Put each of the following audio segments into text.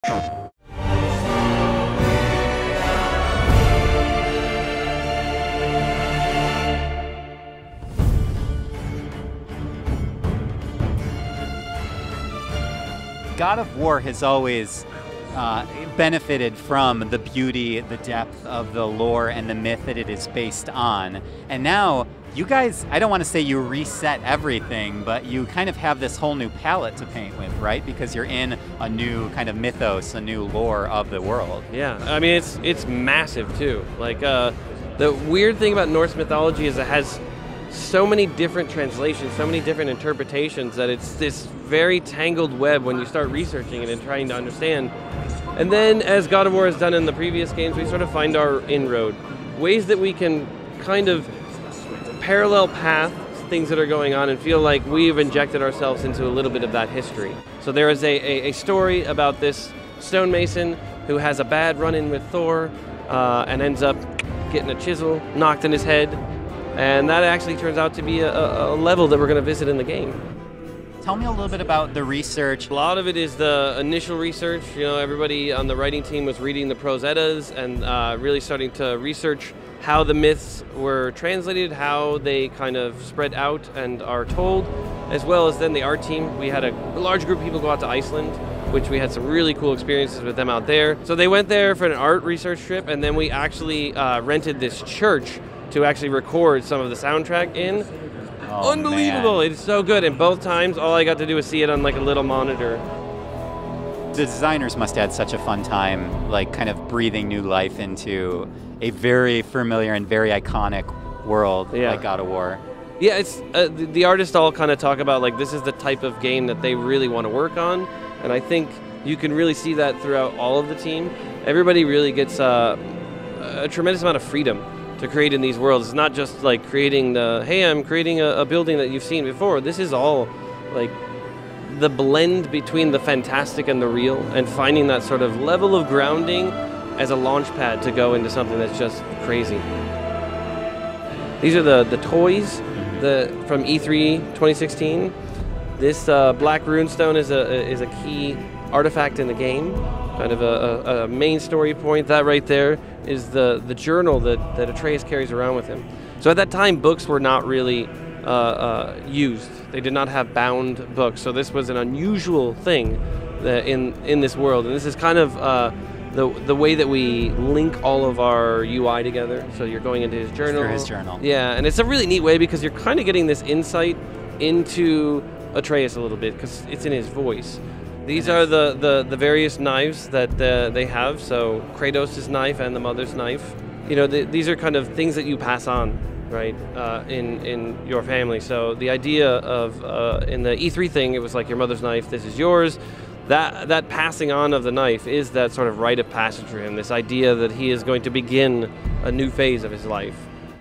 God of War has always benefited from the beauty, the depth of the lore and the myth that it is based on. And now you guys, I don't want to say you reset everything, but you kind of have this whole new palette to paint with, right? Because you're in a new kind of mythos, a new lore of the world. Yeah, I mean, it's massive too. Like, the weird thing about Norse mythology is it has so many different translations, so many different interpretations, that it's this very tangled web when you start researching it and trying to understand. And then, as God of War has done in the previous games, we sort of find our inroad. Ways that we can kind of parallel path things that are going on and feel like we've injected ourselves into a little bit of that history. So there is a story about this stonemason who has a bad run-in with Thor and ends up getting a chisel knocked in his head. And that actually turns out to be a level that we're going to visit in the game. Tell me a little bit about the research. A lot of it is the initial research. You know, everybody on the writing team was reading the prose Eddas and really starting to research how the myths were translated, how they kind of spread out and are told, as well as then the art team. We had a large group of people go out to Iceland, which we had some really cool experiences with them out there. So they went there for an art research trip, and then we actually rented this church to actually record some of the soundtrack in. Oh, unbelievable, man. It's so good. And both times, all I got to do was see it on like a little monitor. The designers must have had such a fun time, like kind of breathing new life into a very familiar and very iconic world like God of War. Yeah, it's the artists all kind of talk about like this is the type of game that they really want to work on, and I think you can really see that throughout all of the team. Everybody really gets a tremendous amount of freedom to create in these worlds. It's not just like creating hey, I'm creating a building that you've seen before. This is all like the blend between the fantastic and the real, and finding that sort of level of grounding as a launch pad to go into something that's just crazy. These are the toys from E3 2016. This black runestone is a key artifact in the game, kind of a main story point. That right there is the journal that Atreus carries around with him. So at that time, books were not really used. They did not have bound books. So this was an unusual thing in this world. And this is kind of the way that we link all of our UI together. So you're going into his journal. Through his journal. Yeah, and it's a really neat way because you're kind of getting this insight into Atreus a little bit because it's in his voice. These are the various knives that they have. So Kratos' knife and the mother's knife. You know, these are kind of things that you pass on, right, in your family. So the idea of in the E3 thing, it was like your mother's knife, this is yours. That passing on of the knife is that sort of rite of passage for him, this idea that he is going to begin a new phase of his life.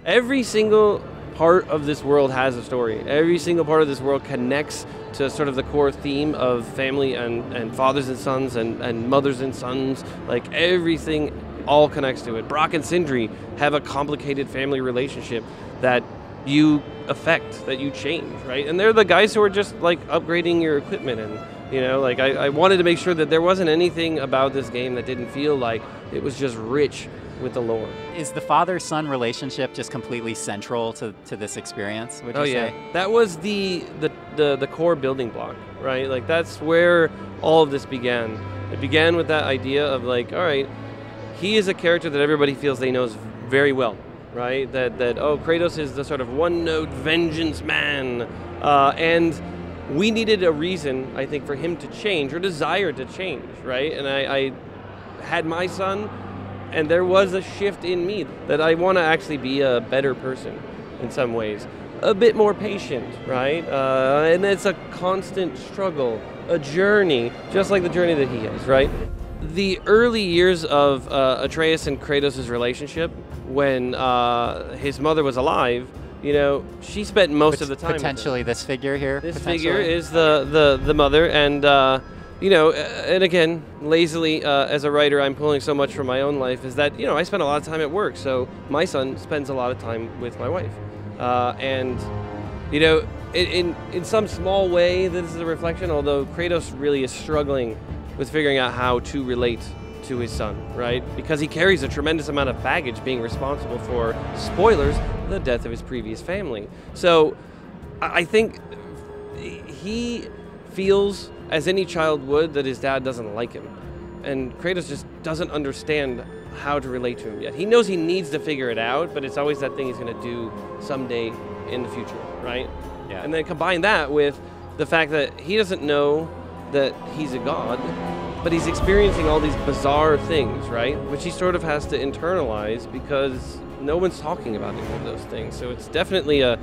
Every single part of this world has a story. Every single part of this world connects to sort of the core theme of family and fathers and sons and mothers and sons. Like everything all connects to it. Brock and Sindri have a complicated family relationship that you affect, that you change, right? And they're the guys who are just like upgrading your equipment. And you know, like I wanted to make sure that there wasn't anything about this game that didn't feel like it was just rich with the lore. Is the father-son relationship just completely central to this experience, would you say? That was the core building block, right? Like that's where all of this began. It began with that idea of like, all right, he is a character that everybody feels they knows very well, right? That oh, Kratos is the sort of one-note vengeance man, and we needed a reason, I think, for him to change or desire to change, right? And I had my son, and there was a shift in me that I want to actually be a better person in some ways, a bit more patient, right? And it's a constant struggle, a journey, just like the journey that he has, right? The early years of Atreus and Kratos' relationship, when his mother was alive, you know, she spent most of the time potentially with this figure here. This figure is the mother, and you know, and again, lazily as a writer, I'm pulling so much from my own life. Is that, you know, I spend a lot of time at work, so my son spends a lot of time with my wife, and you know, in some small way, this is a reflection. Although Kratos really is struggling with figuring out how to relate to his son, right? Because he carries a tremendous amount of baggage being responsible for, spoilers, the death of his previous family. So I think he feels, as any child would, that his dad doesn't like him. And Kratos just doesn't understand how to relate to him yet. He knows he needs to figure it out, but it's always that thing he's going to do someday in the future, right? Yeah. And then combine that with the fact that he doesn't know that he's a god, but he's experiencing all these bizarre things, right? Which he sort of has to internalize because no one's talking about any of those things. So it's definitely a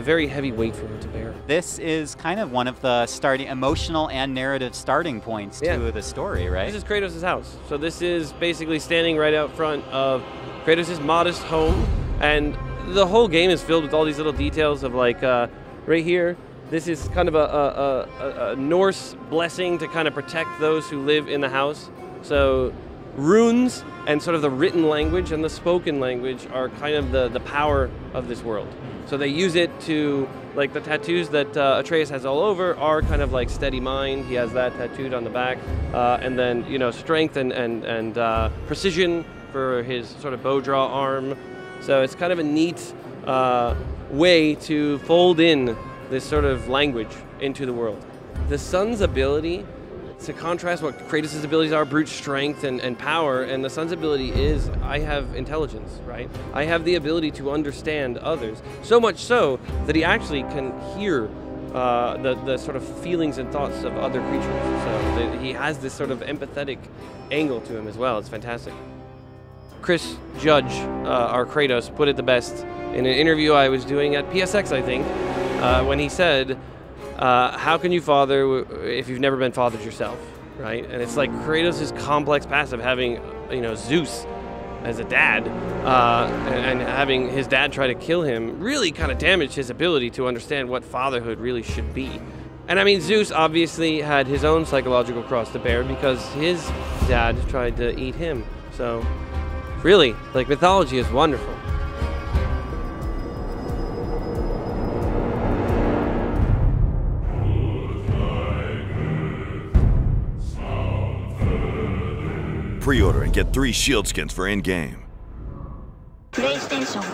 very heavy weight for him to bear. This is kind of one of the starting emotional and narrative starting points to the story, right? This is Kratos' house. So this is basically standing right out front of Kratos' modest home, and the whole game is filled with all these little details of like right here, this is kind of a Norse blessing to kind of protect those who live in the house. So runes and sort of the written language and the spoken language are kind of the power of this world. So they use it to, like the tattoos that Atreus has all over are kind of like steady mind. He has that tattooed on the back. And then, you know, strength and precision for his sort of bow draw arm. So it's kind of a neat way to fold in this sort of language into the world. The son's ability, to contrast what Kratos' abilities are, brute strength and power, and the son's ability is, I have intelligence, right? I have the ability to understand others, so much so that he actually can hear the sort of feelings and thoughts of other creatures. So he has this sort of empathetic angle to him as well. It's fantastic. Chris Judge, our Kratos, put it the best in an interview I was doing at PSX, I think, when he said, how can you father if you've never been fathered yourself, right? And it's like Kratos' complex past of having, you know, Zeus as a dad, and having his dad try to kill him really kind of damaged his ability to understand what fatherhood really should be. And I mean, Zeus obviously had his own psychological cross to bear because his dad tried to eat him. So really, like, mythology is wonderful. Pre-order and get 3 shield skins for in-game. PlayStation